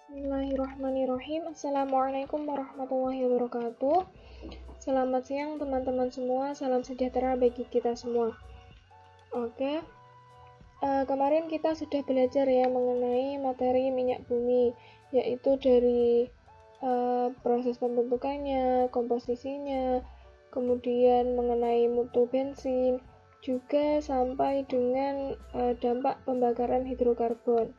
Bismillahirrahmanirrahim. Assalamualaikum warahmatullahi wabarakatuh. Selamat siang teman-teman semua. Salam sejahtera bagi kita semua. Oke, kemarin kita sudah belajar ya mengenai materi minyak bumi, yaitu dari proses pembentukannya, komposisinya, kemudian mengenai mutu bensin, juga sampai dengan dampak pembakaran hidrokarbon.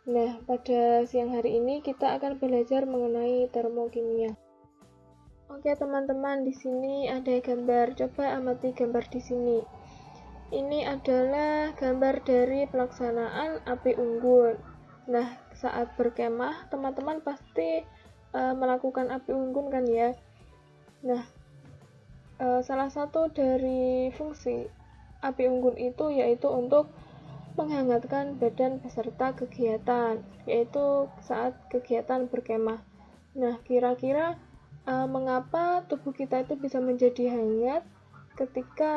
Nah, pada siang hari ini kita akan belajar mengenai termokimia. Oke, teman-teman, di sini ada gambar. Coba amati gambar di sini. Ini adalah gambar dari pelaksanaan api unggun. Nah, saat berkemah, teman-teman pasti melakukan api unggun kan ya? Nah, salah satu dari fungsi api unggun itu yaitu untuk menghangatkan badan peserta kegiatan, yaitu saat kegiatan berkemah. Nah, kira-kira mengapa tubuh kita itu bisa menjadi hangat ketika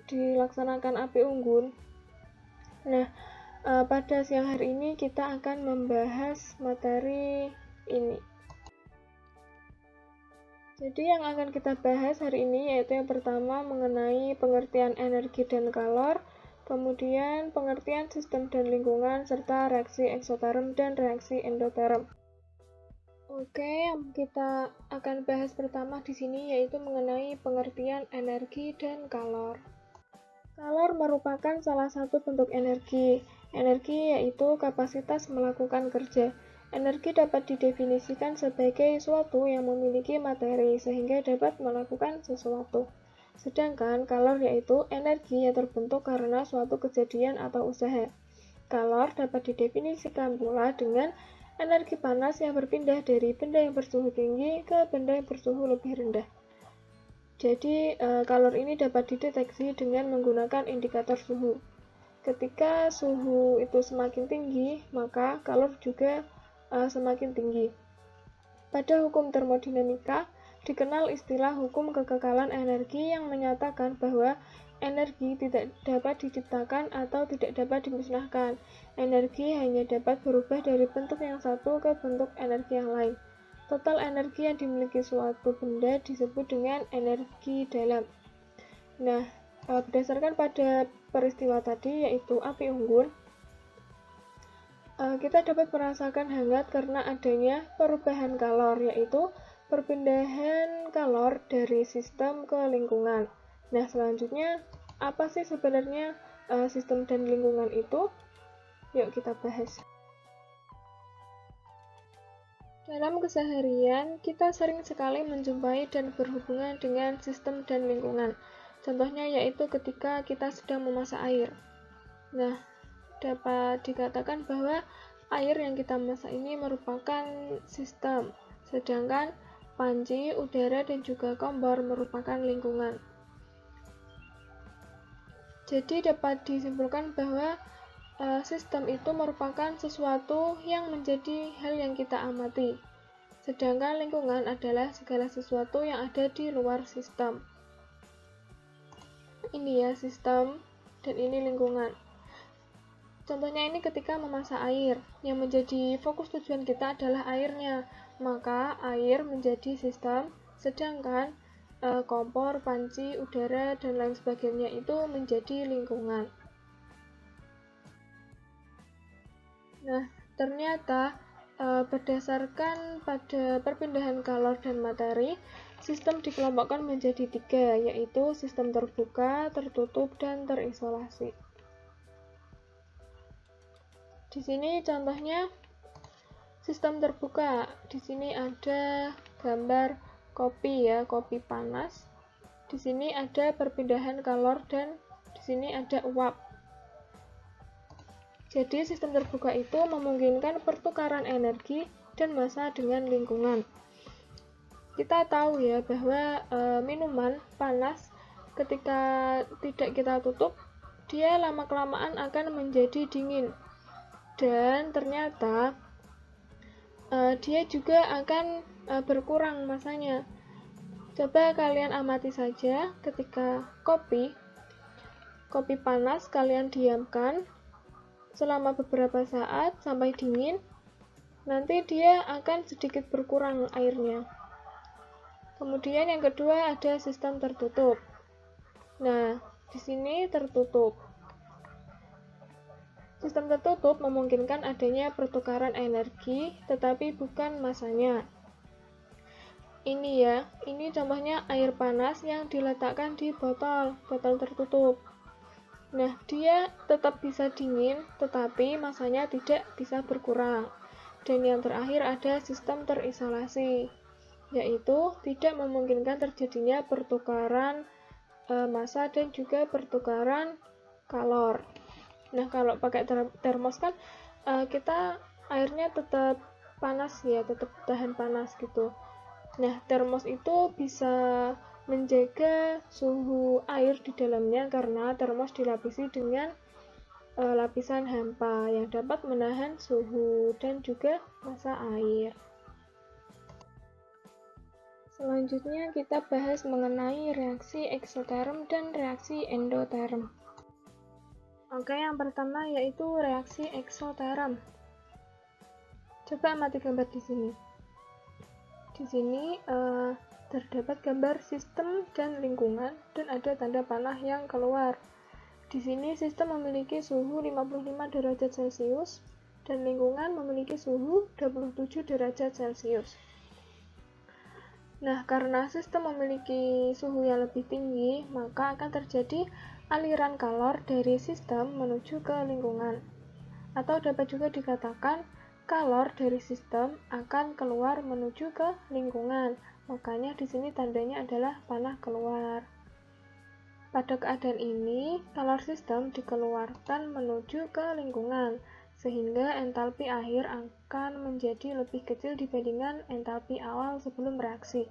dilaksanakan api unggun? Nah, pada siang hari ini kita akan membahas materi ini. Jadi yang akan kita bahas hari ini yaitu yang pertama mengenai pengertian energi dan kalor, kemudian pengertian sistem dan lingkungan, serta reaksi eksoterm dan reaksi endoterm. Oke, yang kita akan bahas pertama di sini yaitu mengenai pengertian energi dan kalor. Kalor merupakan salah satu bentuk energi. Energi yaitu kapasitas melakukan kerja. Energi dapat didefinisikan sebagai suatu yang memiliki materi sehingga dapat melakukan sesuatu. Sedangkan kalor yaitu energi yang terbentuk karena suatu kejadian atau usaha. Kalor dapat didefinisikan pula dengan energi panas yang berpindah dari benda yang bersuhu tinggi ke benda yang bersuhu lebih rendah. Jadi, kalor ini dapat dideteksi dengan menggunakan indikator suhu. Ketika suhu itu semakin tinggi, maka kalor juga semakin tinggi. Pada hukum termodinamika, dikenal istilah hukum kekekalan energi yang menyatakan bahwa energi tidak dapat diciptakan atau tidak dapat dimusnahkan. Energi hanya dapat berubah dari bentuk yang satu ke bentuk energi yang lain. Total energi yang dimiliki suatu benda disebut dengan energi dalam. Nah, berdasarkan pada peristiwa tadi yaitu api unggun, kita dapat merasakan hangat karena adanya perubahan kalor, yaitu perpindahan kalor dari sistem ke lingkungan. Nah, selanjutnya, apa sih sebenarnya sistem dan lingkungan itu? Yuk kita bahas. Dalam keseharian, kita sering sekali menjumpai dan berhubungan dengan sistem dan lingkungan. Contohnya yaitu ketika kita sedang memasak air. Nah, dapat dikatakan bahwa air yang kita masak ini merupakan sistem, sedangkan panci, udara, dan juga kompor merupakan lingkungan. Jadi dapat disimpulkan bahwa sistem itu merupakan sesuatu yang menjadi hal yang kita amati, sedangkan lingkungan adalah segala sesuatu yang ada di luar sistem. Ini ya sistem, dan ini lingkungan. Contohnya ini ketika memasak air, yang menjadi fokus tujuan kita adalah airnya, maka air menjadi sistem, sedangkan kompor, panci, udara, dan lain sebagainya itu menjadi lingkungan. Nah, ternyata berdasarkan pada perpindahan kalor dan materi, sistem dikelompokkan menjadi 3, yaitu sistem terbuka, tertutup, dan terisolasi. Di sini contohnya sistem terbuka. Di sini ada gambar kopi ya, kopi panas. Di sini ada perpindahan kalor dan di sini ada uap. Jadi sistem terbuka itu memungkinkan pertukaran energi dan massa dengan lingkungan. Kita tahu ya bahwa minuman panas ketika tidak kita tutup, dia lama-kelamaan akan menjadi dingin. Dan ternyata dia juga akan berkurang massanya. Coba kalian amati saja ketika kopi panas kalian diamkan selama beberapa saat sampai dingin, nanti dia akan sedikit berkurang airnya. Kemudian yang kedua ada sistem tertutup. Nah, di sini tertutup. Sistem tertutup memungkinkan adanya pertukaran energi, tetapi bukan masanya. Ini ya, ini contohnya air panas yang diletakkan di botol tertutup. Nah, dia tetap bisa dingin, tetapi masanya tidak bisa berkurang. Dan yang terakhir ada sistem terisolasi, yaitu tidak memungkinkan terjadinya pertukaran massa dan juga pertukaran kalor. Nah, kalau pakai termos kan kita airnya tetap panas ya, tetap tahan panas gitu. Nah, termos itu bisa menjaga suhu air di dalamnya karena termos dilapisi dengan lapisan hampa yang dapat menahan suhu dan juga massa air. Selanjutnya kita bahas mengenai reaksi eksoterm dan reaksi endoterm. Oke, yang pertama yaitu reaksi eksoterm. Coba amati gambar di sini. Di sini terdapat gambar sistem dan lingkungan dan ada tanda panah yang keluar. Di sini sistem memiliki suhu 55 derajat Celcius dan lingkungan memiliki suhu 27 derajat Celcius. Nah, karena sistem memiliki suhu yang lebih tinggi, maka akan terjadi aliran kalor dari sistem menuju ke lingkungan. Atau dapat juga dikatakan kalor dari sistem akan keluar menuju ke lingkungan. Makanya di sini tandanya adalah panah keluar. Pada keadaan ini, kalor sistem dikeluarkan menuju ke lingkungan, sehingga entalpi akhir akan menjadi lebih kecil dibandingkan entalpi awal sebelum reaksi.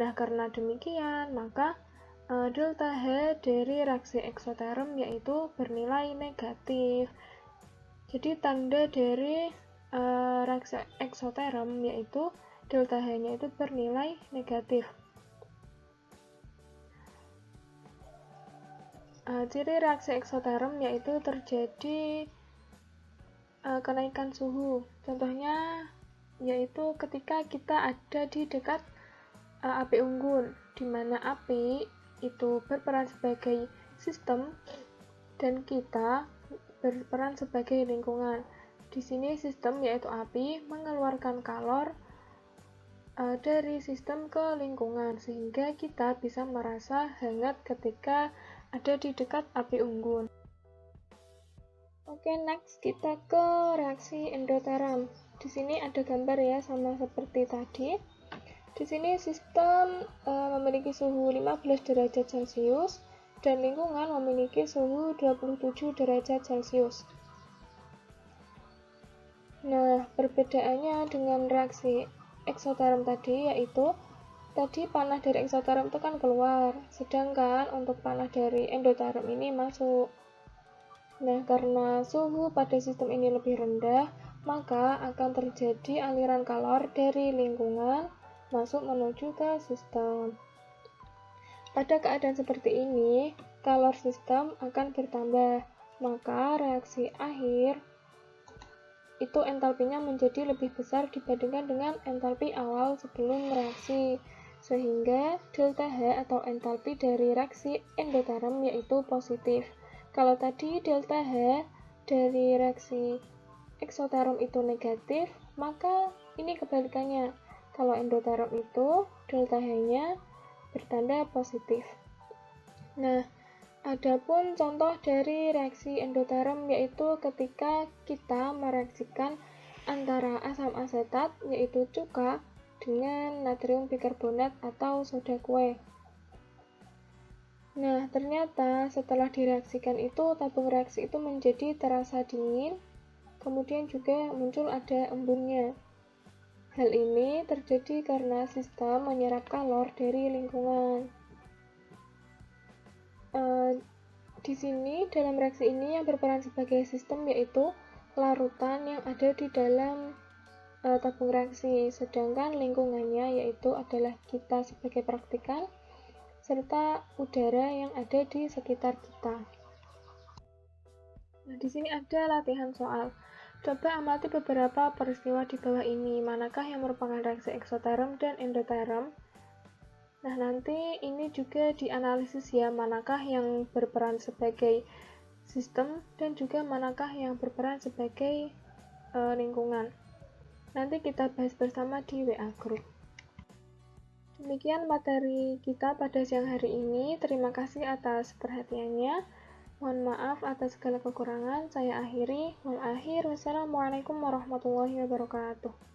Nah, karena demikian, maka delta H dari reaksi eksoterm yaitu bernilai negatif. Jadi tanda dari reaksi eksoterm yaitu delta H-nya itu bernilai negatif. Ciri reaksi eksoterm yaitu terjadi kenaikan suhu. Contohnya yaitu ketika kita ada di dekat api unggun, di mana api itu berperan sebagai sistem dan kita berperan sebagai lingkungan. Di sini sistem yaitu api mengeluarkan kalor dari sistem ke lingkungan sehingga kita bisa merasa hangat ketika ada di dekat api unggun. Oke, next kita ke reaksi endoterm. Di sini ada gambar ya, sama seperti tadi. Di sini sistem memiliki suhu 15 derajat Celcius dan lingkungan memiliki suhu 27 derajat Celcius. Nah, perbedaannya dengan reaksi eksoterm tadi yaitu tadi panah dari eksoterm itu kan keluar, sedangkan untuk panah dari endoterm ini masuk. Nah, karena suhu pada sistem ini lebih rendah, maka akan terjadi aliran kalor dari lingkungan masuk menuju ke sistem. Pada keadaan seperti ini, kalor sistem akan bertambah, maka reaksi akhir itu entalpinya menjadi lebih besar dibandingkan dengan entalpi awal sebelum reaksi, sehingga delta H atau entalpi dari reaksi endoterm yaitu positif. Kalau tadi delta H dari reaksi eksoterm itu negatif, maka ini kebalikannya. Kalau endoterm itu delta H-nya bertanda positif. Nah, adapun contoh dari reaksi endoterm yaitu ketika kita mereaksikan antara asam asetat yaitu cuka dengan natrium bikarbonat atau soda kue. Nah, ternyata setelah direaksikan itu tabung reaksi itu menjadi terasa dingin, kemudian juga muncul ada embunnya. Hal ini terjadi karena sistem menyerap kalor dari lingkungan. Di sini, dalam reaksi ini yang berperan sebagai sistem yaitu larutan yang ada di dalam tabung reaksi, sedangkan lingkungannya yaitu adalah kita sebagai praktikan, serta udara yang ada di sekitar kita. Nah, di sini ada latihan soal. Coba amati beberapa peristiwa di bawah ini, manakah yang merupakan reaksi eksoterm dan endoterm. Nah, nanti ini juga dianalisis ya, manakah yang berperan sebagai sistem dan juga manakah yang berperan sebagai lingkungan. Nanti kita bahas bersama di WA Group. Demikian materi kita pada siang hari ini. Terima kasih atas perhatiannya. Mohon maaf atas segala kekurangan. Saya akhiri. Wassalamualaikum warahmatullahi wabarakatuh.